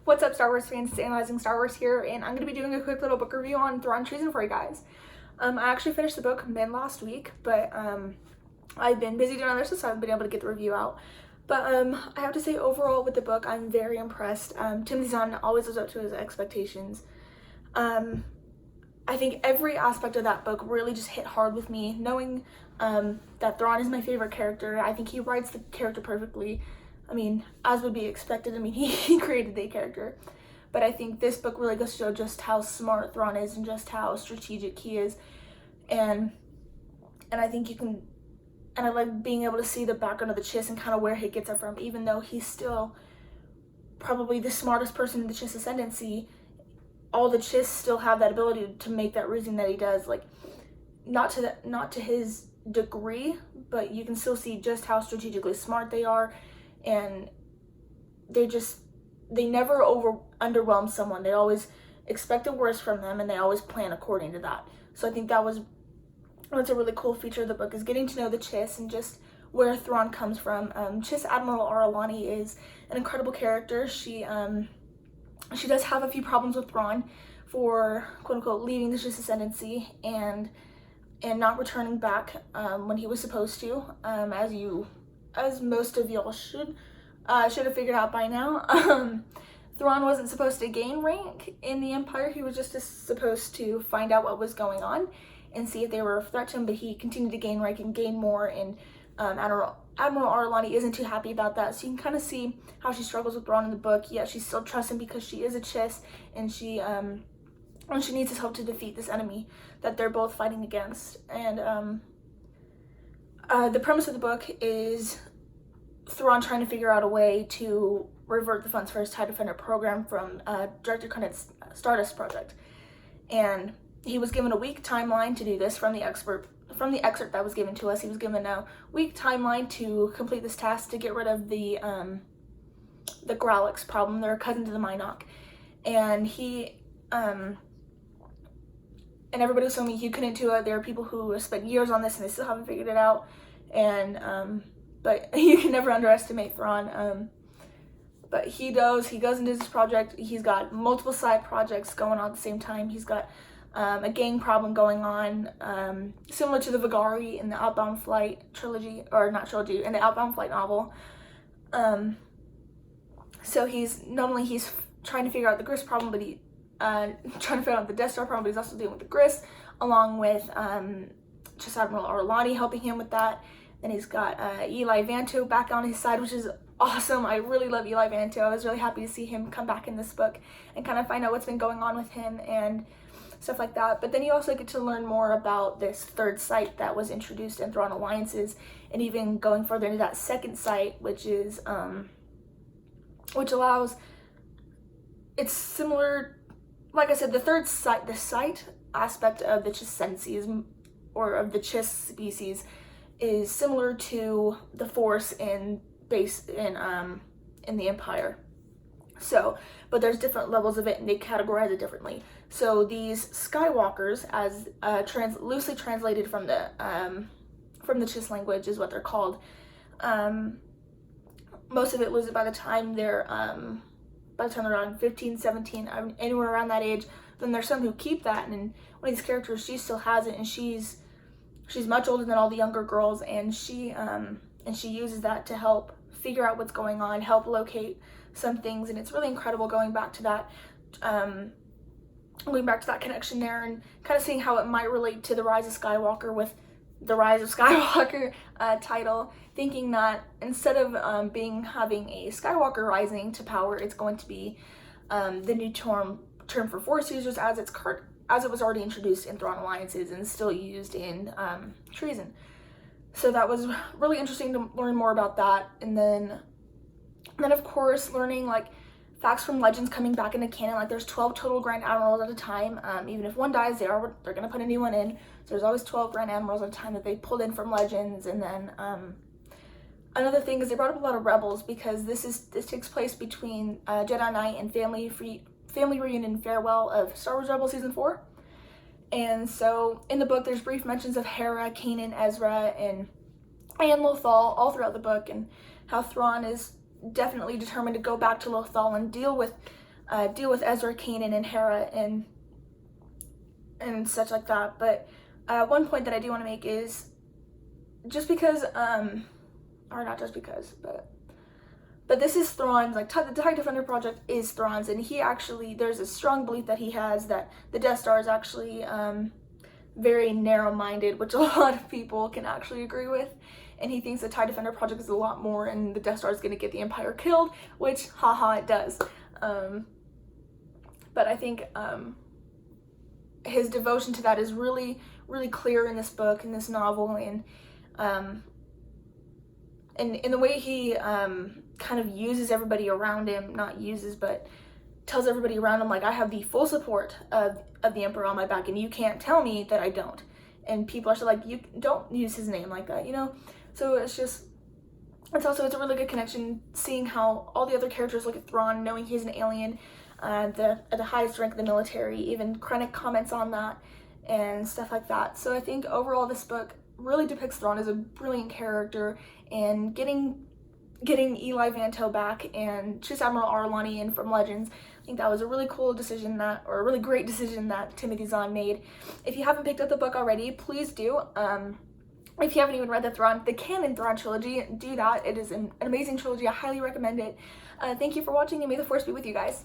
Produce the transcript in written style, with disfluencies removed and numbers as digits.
What's up, Star Wars fans? It's Analyzing Star Wars here, and I'm going to be doing a quick little book review on Thrawn, Treason for you guys. I actually finished the book mid last week, but I've been busy doing other stuff, so I haven't been able to get the review out. But I have to say, overall with the book, I'm very impressed. Timothy Zahn always lives up to his expectations. I think every aspect of that book really just hit hard with me, knowing that Thrawn is my favorite character. I think he writes the character perfectly. I mean, as would be expected. I mean, he created the character. But I think this book really goes to show just how smart Thrawn is and just how strategic he is. And I think you can, and I like being able to see the background of the Chiss and kind of where he gets it from, even though he's still probably the smartest person in the Chiss Ascendancy. All the Chiss still have that ability to make that reasoning that he does, like not to his degree, but you can still see just how strategically smart they are, and they never underwhelm someone. They always expect the worst from them, and they always plan according to that. So I think that's a really cool feature of the book, is getting to know the Chiss and just where Thrawn comes from. Chiss Admiral Aralani is an incredible character. She does have a few problems with Thrawn for quote-unquote leaving the Chiss Ascendancy and not returning back when he was supposed to, as most of y'all should have figured out by now. Thrawn wasn't supposed to gain rank in the Empire. He was just supposed to find out what was going on and see if they were a threat to him, but he continued to gain rank and gain more, and Admiral Aralani isn't too happy about that. So you can kind of see how she struggles with Thrawn in the book, yet she still trusts him because she is a Chiss, and she needs his help to defeat this enemy that they're both fighting against. And the premise of the book is Thrawn trying to figure out a way to revert the funds for his TIE Defender program from Director Credit's Stardust project. And he was given a week timeline to do this from the excerpt that was given to us. He was given a week timeline to complete this task to get rid of the Growlix problem. They're a cousin to the Minok. And and everybody was telling me he couldn't do it. There are people who have spent years on this and they still haven't figured it out. And but you can never underestimate Thrawn. But he goes and does this project. He's got multiple side projects going on at the same time. He's got a gang problem going on, similar to the Vagari in the Outbound Flight trilogy, or not trilogy, in the Outbound Flight novel. So he's trying to figure out the Grist problem, but trying to figure out the Death Star problem, but he's also dealing with the Grist, along with Chiss Admiral Aralani helping him with that. Then he's got Eli Vanto back on his side, which is awesome. I really love Eli Vanto. I was really happy to see him come back in this book and kind of find out what's been going on with him and stuff like that. But then you also get to learn more about this third site that was introduced in Thrawn Alliances, and even going further into that second site, which is which allows, it's similar, like I said, the third site, the site aspect of the Chiss Ascendancy, or of the Chiss species, is similar to the Force in the Empire. So, but there's different levels of it, and they categorize it differently. So these Skywalkers, as loosely translated from the Chiss language, is what they're called. Most of it was by the time they're around 15, 17, anywhere around that age. Then there's some who keep that, and one of these characters, she still has it, and she's much older than all the younger girls, and she uses that to help figure out what's going on, help locate some things. And it's really incredible going back to that connection there, and kind of seeing how it might relate to the Rise of Skywalker with the Rise of Skywalker title, thinking that instead of having a Skywalker rising to power, it's going to be the new term for Force users, as it was already introduced in Thrawn Alliances and still used in Treason. So that was really interesting to learn more about that. And then of course learning like facts from Legends coming back into canon. Like there's 12 total Grand Admirals at a time. Even if one dies, they're gonna put a new one in. So there's always 12 Grand Admirals at a time that they pulled in from Legends. And then another thing is they brought up a lot of rebels, because this takes place between Jedi Knight and family reunion farewell of Star Wars Rebels Season 4. And so in the book, there's brief mentions of Hera, Kanan, Ezra, and Lothal all throughout the book, and how Thrawn is definitely determined to go back to Lothal and deal with deal with Ezra, Kanan, and Hera and such like that. But one point that I do want to make is just because, or not just because, but this is Thrawn's, like, the TIE Defender project is Thrawn's, and he actually, there's a strong belief that he has that the Death Star is actually very narrow-minded, which a lot of people can actually agree with, and he thinks the TIE Defender project is a lot more, and the Death Star is going to get the Empire killed, which, haha, it does. But I think his devotion to that is really, really clear in this book, in this novel, and in the way he kind of uses everybody around him, not uses, but tells everybody around him, like, I have the full support of the Emperor on my back, and you can't tell me that I don't. And people are still like, you don't use his name like that, you know? So it's just, it's a really good connection, seeing how all the other characters look at Thrawn, knowing he's an alien, at the highest rank of the military. Even Krennic comments on that and stuff like that. So I think overall this book really depicts Thrawn as a brilliant character, and getting Eli Vanto back and Chief Admiral Arlani in from Legends, I think that was a really cool decision or a really great decision that Timothy Zahn made. If you haven't picked up the book already, please do. If you haven't even read the canon Thrawn trilogy, do that. It is an amazing trilogy. I highly recommend it. Thank you for watching, and may the Force be with you guys.